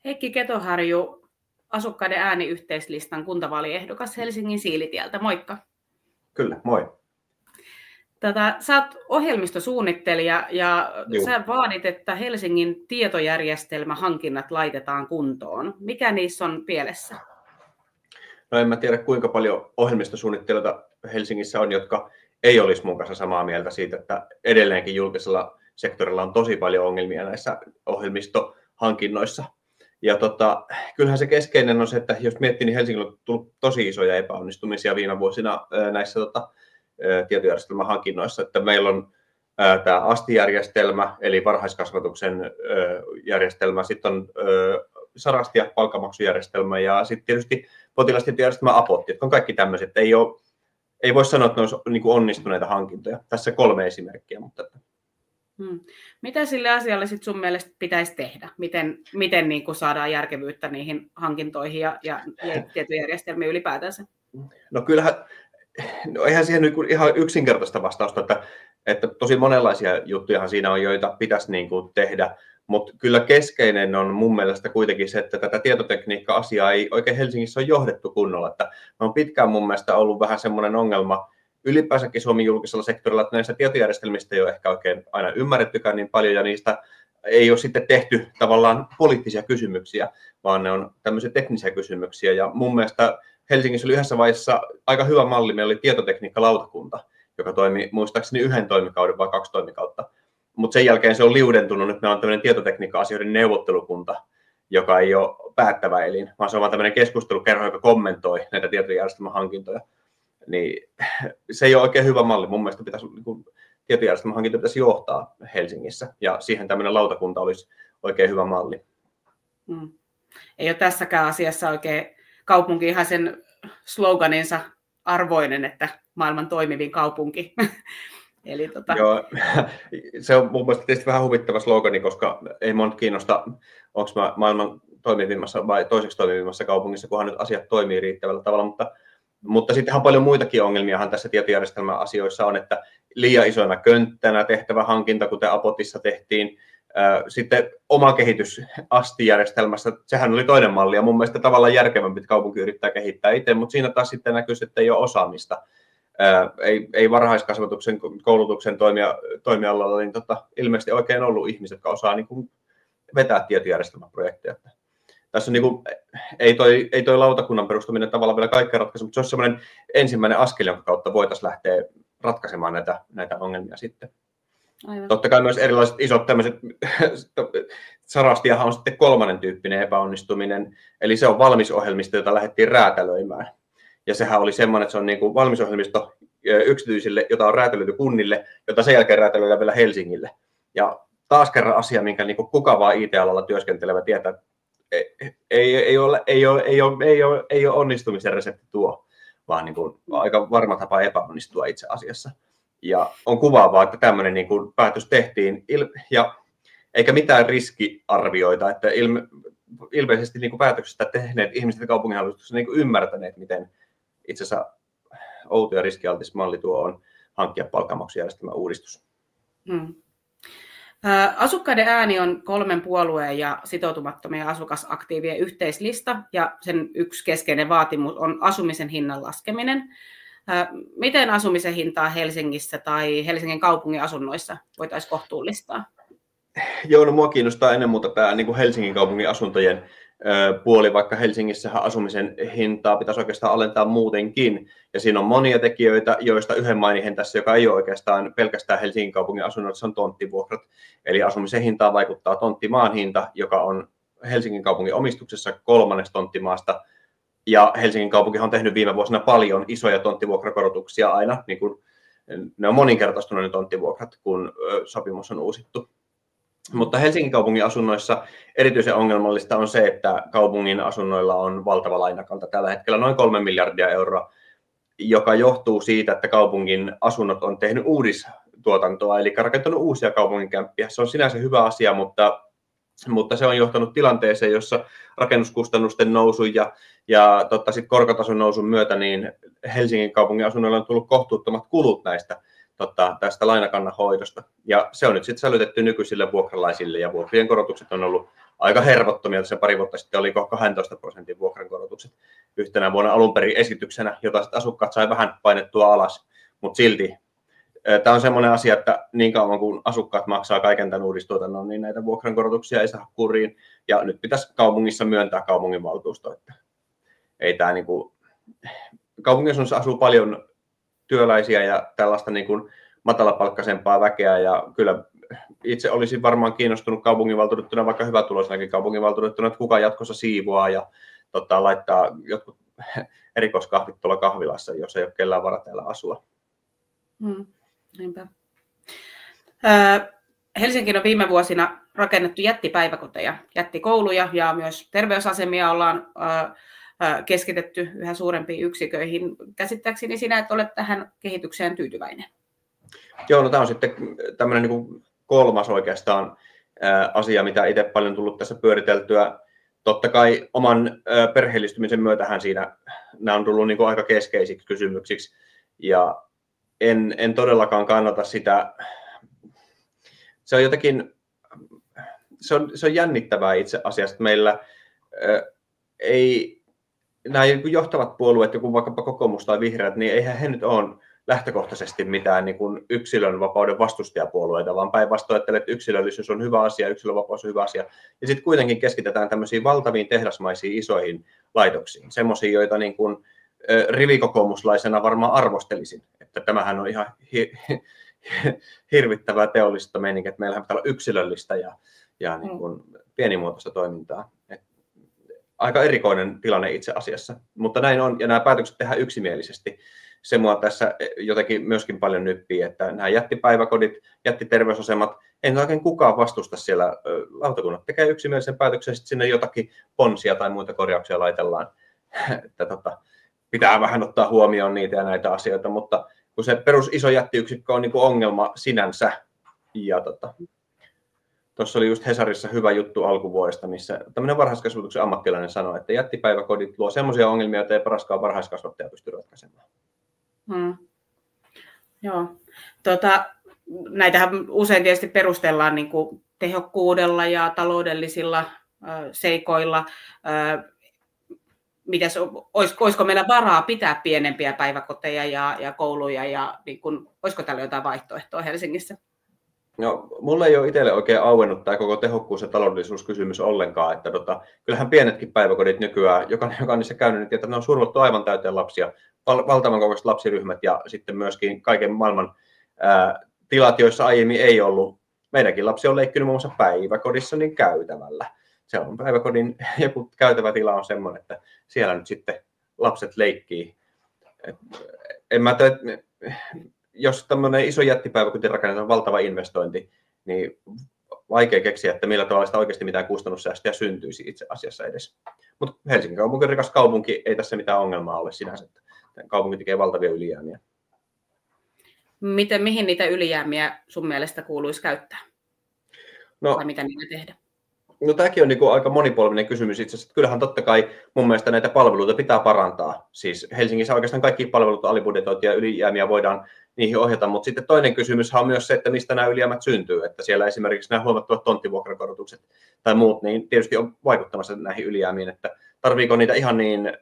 Heikki Ketoharju, asukkaiden ääniyhteislistan kuntavaaliehdokas Helsingin Siilitieltä. Moikka. Kyllä, moi. Sä oot ohjelmistosuunnittelija ja sä vaadit, että Helsingin tietojärjestelmähankinnat laitetaan kuntoon. Mikä niissä on pielessä? No en mä tiedä kuinka paljon ohjelmistosuunnittelijoita Helsingissä on, jotka ei olisi mun kanssa samaa mieltä siitä, että edelleenkin julkisella sektorilla on tosi paljon ongelmia näissä ohjelmistohankinnoissa. Ja kyllähän se keskeinen on se, että jos miettii, niin Helsingillä on tullut tosi isoja epäonnistumisia viime vuosina näissä tietojärjestelmähankinnoissa, että meillä on tämä ASTI-järjestelmä, eli varhaiskasvatuksen järjestelmä, sitten on Sarasti- ja palkanmaksujärjestelmä ja sitten tietysti potilastietojärjestelmä Apotti, jotka on kaikki tämmöiset. Ei voi sanoa, että ne olisi niin kuin onnistuneita hankintoja. Tässä 3 esimerkkiä. Mutta... Mitä sille asialle sit sun mielestä pitäisi tehdä? Miten niin kuin saadaan järkevyyttä niihin hankintoihin ja tietojärjestelmiin ylipäätänsä? No kyllähän, eihän siihen niin kuin ihan yksinkertaista vastausta, että tosi monenlaisia juttujahan siinä on, joita pitäisi niin kuin tehdä. Mutta kyllä keskeinen on mun mielestä kuitenkin se, että tätä tietotekniikka-asiaa ei oikein Helsingissä ole johdettu kunnolla. Että on pitkään mun mielestä ollut vähän semmoinen ongelma ylipäänsäkin Suomen julkisella sektorilla, että näistä tietojärjestelmistä ei ole ehkä oikein aina ymmärrettykään niin paljon, ja niistä ei ole sitten tehty tavallaan poliittisia kysymyksiä, vaan ne on tämmöisiä teknisiä kysymyksiä. Ja mun mielestä Helsingissä oli yhdessä vaiheessa aika hyvä malli. Meillä oli tietotekniikkalautakunta, joka toimi muistaakseni 1 toimikauden vai 2 toimikautta. Mutta sen jälkeen se on liudentunut, että meillä on tämmöinen tietotekniikka-asioiden neuvottelukunta, joka ei ole päättävä elin, vaan se on vaan tämmöinen keskustelukerho, joka kommentoi näitä tietojärjestelmähankintoja. Niin se ei ole oikein hyvä malli. Mun mielestä tietojärjestelmähankintoja pitäisi johtaa Helsingissä, ja siihen tämmöinen lautakunta olisi oikein hyvä malli. Ei ole tässäkään asiassa oikein kaupunki ihan sen sloganinsa arvoinen, että maailman toimivin kaupunki. Eli Joo, se on mun mielestä tietysti vähän huvittava slogani, koska ei mua nyt kiinnosta, onko mä maailman toimivimmassa vai toiseksi toimivimmassa kaupungissa, kunhan nyt asiat toimii riittävällä tavalla, mutta sittenhän paljon muitakin ongelmiahan tässä tietojärjestelmäasioissa on, että liian isoina könttänä tehtävä hankinta, kuten Apotissa tehtiin, sitten oma kehitys ASTI-järjestelmässä, sehän oli toinen malli, ja mun mielestä tavallaan järkevämpi, että kaupunki yrittää kehittää itse, mutta siinä taas sitten näkyy, että ei ole osaamista. Ei varhaiskasvatuksen koulutuksen toimialalla niin ilmeisesti oikein ollut ihmiset, jotka osaa niin kuin vetää tietojärjestelmäprojekteja. Tässä on, niin kuin, ei toi lautakunnan perustaminen tavallaan vielä kaikkea ratkaisu, mutta se olisi sellainen ensimmäinen askel, jonka kautta voitaisiin lähteä ratkaisemaan näitä ongelmia sitten. Aivan. Totta kai myös erilaiset isot tämmöiset, Sarastiahan on sitten 3. tyyppinen epäonnistuminen, eli se on valmisohjelmisto, jota lähdettiin räätälöimään. Ja sehän oli semmoinen, että se on niin kuin valmisohjelmisto yksityisille, jota on räätälöity kunnille, jota sen jälkeen räätälöidään vielä Helsingille. Ja taas kerran asia, minkä niin kuin kuka vaan IT-alalla työskentelevä tietää, ei ole onnistumisen resepti tuo, vaan niin kuin aika varma tapa epäonnistua itse asiassa. Ja on kuvaavaa, että tämmöinen niin kuin päätös tehtiin, ja eikä mitään riskiarvioita, että ilmeisesti niin kuin päätöksestä tehneet ihmiset ja kaupunginhallituksessa niin kuin ymmärtäneet, miten itse asiassa outo ja riskialtis malli tuo on hankkia palkanmaksujärjestelmän uudistus. Asukkaiden ääni on 3 puolueen ja sitoutumattomien asukasaktiivien yhteislista, ja sen yksi keskeinen vaatimus on asumisen hinnan laskeminen. Miten asumisen hintaa Helsingissä tai Helsingin kaupungin asunnoissa voitaisiin kohtuullistaa? Joo, no mua kiinnostaa ennen muuta tämä niin kuin Helsingin kaupungin asuntojen puoli, vaikka Helsingissähän asumisen hintaa pitäisi oikeastaan alentaa muutenkin. Ja siinä on monia tekijöitä, joista yhden mainihin tässä, joka ei ole oikeastaan pelkästään Helsingin kaupungin asunnot, se on tonttivuokrat. Eli asumisen hintaan vaikuttaa tonttimaan hinta, joka on Helsingin kaupungin omistuksessa 3. tonttimaasta. Ja Helsingin kaupunki on tehnyt viime vuosina paljon isoja tonttivuokrakorotuksia aina. Niin kuin, ne on moninkertaistuneet ne tonttivuokrat, kun sopimus on uusittu. Mutta Helsingin kaupungin asunnoissa erityisen ongelmallista on se, että kaupungin asunnoilla on valtava lainakanta tällä hetkellä noin 3 miljardia euroa, joka johtuu siitä, että kaupungin asunnot on tehnyt uudistuotantoa, eli rakentanut uusia kaupunginkämppiä. Se on sinänsä hyvä asia, mutta se on johtanut tilanteeseen, jossa rakennuskustannusten nousun ja sit korkotason nousun myötä niin Helsingin kaupungin asunnoilla on tullut kohtuuttomat kulut tästä lainakannan hoidosta. Ja se on nyt sitten sälytetty nykyisille vuokralaisille, ja vuokrien korotukset on ollut aika hervottomia. Se pari vuotta sitten oli 12% vuokrankorotukset yhtenä vuonna alun perin esityksenä, jota asukkaat sai vähän painettua alas, mutta silti tämä on semmoinen asia, että niin kauan kun asukkaat maksaa kaiken tämän uudistuotannon, niin näitä vuokrankorotuksia ei saa kuriin. Ja nyt pitäisi kaupungissa myöntää kaupunginvaltuusto, että ei tämä niin kuin... Kaupungissa asuu paljon työläisiä ja tällaista niin kuin matalapalkkaisempaa väkeä, ja kyllä itse olisin varmaan kiinnostunut kaupunginvaltuutettuna, vaikka hyvätuloisenakin kaupunginvaltuutettuna, että kuka jatkossa siivoaa ja laittaa jotkut erikoiskahvit tuolla kahvilassa, jos ei ole kellään varaa täällä asua. Niinpä. Helsinkiin on viime vuosina rakennettu jättipäiväkoteja, jättikouluja ja myös terveysasemia ollaan keskitetty yhä suurempiin yksiköihin. Käsittääkseni sinä et ole tähän kehitykseen tyytyväinen. Joo, no tämä on sitten tämmöinen niin kuin kolmas oikeastaan asia, mitä itse paljon tullut tässä pyöriteltyä. Totta kai oman perheellistymisen myötähän siinä nämä on tullut niin kuin aika keskeisiksi kysymyksiksi. Ja en todellakaan kannata sitä. Se on jotenkin, se on jännittävää itse asiassa, että meillä ei, nämä johtavat puolueet, joku vaikkapa kokoomus tai vihreät, niin eihän he nyt ole lähtökohtaisesti mitään niin kuin yksilönvapauden vastustajapuolueita, vaan päinvastoin ajattelee, että yksilöllisyys on hyvä asia, yksilönvapaus on hyvä asia. Ja sitten kuitenkin keskitetään tämmöisiin valtaviin tehdasmaisiin isoihin laitoksiin, semmoisiin, joita niin kuin rivikokoomuslaisena varmaan arvostelisin, että tämähän on ihan hirvittävää teollista meininkiä, että meillähän pitää olla yksilöllistä ja niin kuin pienimuotoista toimintaa. Aika erikoinen tilanne itse asiassa, mutta näin on, ja nämä päätökset tehdään yksimielisesti. Se mua tässä jotenkin myöskin paljon nyppii, että nämä jättipäiväkodit, jättiterveysasemat, ei oikein kukaan vastusta siellä. Lautakunnat tekee yksimielisen päätöksen, ja sitten sinne jotakin ponsia tai muita korjauksia laitellaan. Että pitää vähän ottaa huomioon niitä ja näitä asioita, mutta kun se perus iso jättiyksikkö on niin kuin ongelma sinänsä, ja tuossa oli just Hesarissa hyvä juttu alkuvuodesta, missä tämmöinen varhaiskasvatuksen ammattilainen sanoi, että jättipäiväkodit luo semmoisia ongelmia, joita ei paraskaan varhaiskasvattaja pysty ratkaisemaan. Joo. Näitähän usein tietysti perustellaan niin kuin tehokkuudella ja taloudellisilla seikoilla. Olisiko meillä varaa pitää pienempiä päiväkoteja ja kouluja, ja niin kuin, olisiko tällä jotain vaihtoehtoa Helsingissä? No, mulle ei ole itselle oikein auennut tämä koko tehokkuus- ja taloudellisuuskysymys ollenkaan. Että kyllähän pienetkin päiväkodit nykyään, joka on niissä käynyt, niin tietää, että ne on survottu aivan täyteen lapsia, valtavan kokoiset lapsiryhmät ja sitten myöskin kaiken maailman tilat, joissa aiemmin ei ollut. Meidänkin lapsi on leikkinyt muun muassa päiväkodissa niin käytävällä. Se on päiväkodin joku käytävätila on semmoinen, että siellä nyt sitten lapset leikkii. Jos tämmöinen iso jättipäiväkoti rakennetaan valtava investointi, niin vaikea keksiä, että millä tavalla sitä oikeasti mitään kustannussäästöjä syntyisi itse asiassa edes. Mutta Helsingin kaupunki on rikas kaupunki, ei tässä mitään ongelmaa ole sinänsä. Kaupunki tekee valtavia ylijäämiä. Mihin niitä ylijäämiä sun mielestä kuuluisi käyttää? Tai mitä niitä tehdä? No tämäkin on niin kuin aika monipolvinen kysymys itse asiassa. Kyllähän totta kai mun mielestä näitä palveluita pitää parantaa. Siis Helsingissä oikeastaan kaikki palvelut alibudjetoitia ja ylijäämiä voidaan niihin ohjata, mutta sitten toinen kysymys on myös se, että mistä nämä ylijäämät syntyy. Että siellä esimerkiksi nämä huomattavat tonttivuokrakorotukset tai muut, niin tietysti on vaikuttamassa näihin ylijäämiin, että tarviiko niitä ihan niin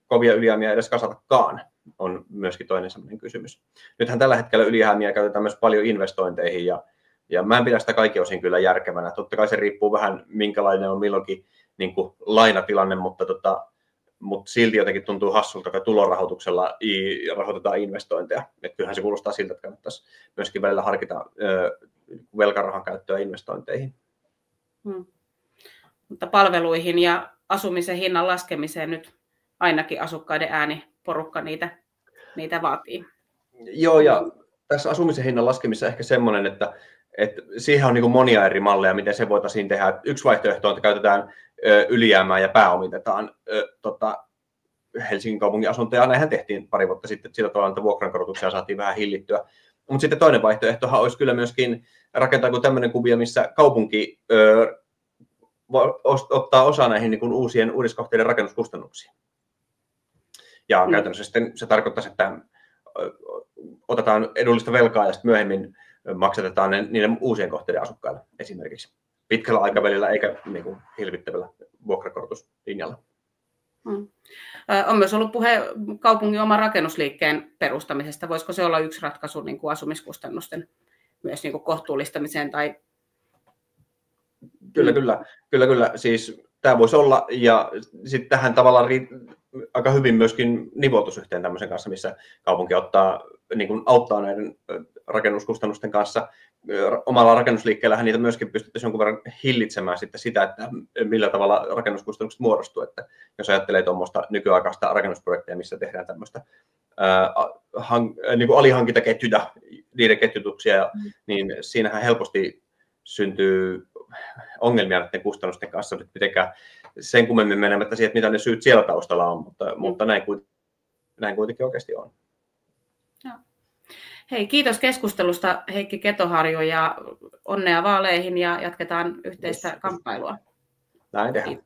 kovia ylijäämiä edes kasatakaan, on myöskin toinen sellainen kysymys. Nythän tällä hetkellä ylijäämiä käytetään myös paljon investointeihin ja mä en pidä sitä kaikki osin kyllä järkevänä. Totta kai se riippuu vähän, minkälainen on milloinkin niin kuin lainatilanne, mutta silti jotenkin tuntuu hassulta, että tulorahoituksella rahoitetaan investointeja. Et kyllähän se kuulostaa siltä, että kannattaisi myöskin välillä harkita velkarahan käyttöä investointeihin. Mutta palveluihin ja asumisen hinnan laskemiseen nyt ainakin asukkaiden ääniporukka niitä vaatii. Joo, ja tässä asumisen hinnan laskemisessa ehkä semmoinen, että siihen on niin kuin monia eri malleja, miten se voitaisiin tehdä. Yksi vaihtoehto on, että käytetään ylijäämää ja pääomitetaan Helsingin kaupungin asuntoja. Näinhän tehtiin pari vuotta sitten sillä tavalla, että vuokrankorotuksia saatiin vähän hillittyä. Mutta sitten toinen vaihtoehtohan olisi kyllä myöskin rakentaa kuin tämmöinen kuvio, missä kaupunki ottaa osaa näihin niin kuin uusien uudiskohteiden rakennuskustannuksiin. Ja käytännössä sitten se tarkoittaisi, että otetaan edullista velkaa ja sitten myöhemmin maksatetaan niiden uusien kohteiden asukkaille esimerkiksi. pitkällä aikavälillä eikä niin kuin hirvittävällä vuokrakorotuslinjalla. On myös ollut puhe kaupungin oman rakennusliikkeen perustamisesta. Voisiko se olla yksi ratkaisu niin kuin asumiskustannusten myös niin kuin kohtuullistamiseen? Tai... Kyllä. Siis tämä voisi olla, ja sitten tähän tavallaan aika hyvin myöskin nivoutus yhteen tämmöisen kanssa, missä kaupunki auttaa näiden rakennuskustannusten kanssa. Omalla rakennusliikkeellähän niitä myöskin pystyttäisiin jonkun verran hillitsemään sitten sitä, että millä tavalla rakennuskustannukset muodostuu. Että jos ajattelee tuommoista nykyaikaista rakennusprojekteja, missä tehdään tämmöistä niin kuin alihankintaketjuja, niiden ketjutuksia, niin siinähän helposti syntyy ongelmia näiden kustannusten kanssa, nyt mitenkään sen kummemmin menemättä siihen, että mitä ne syyt siellä taustalla on, mutta näin kuitenkin oikeasti on. Hei, kiitos keskustelusta Heikki Ketoharju ja onnea vaaleihin ja jatketaan yhteistä kamppailua. Näin tehdään.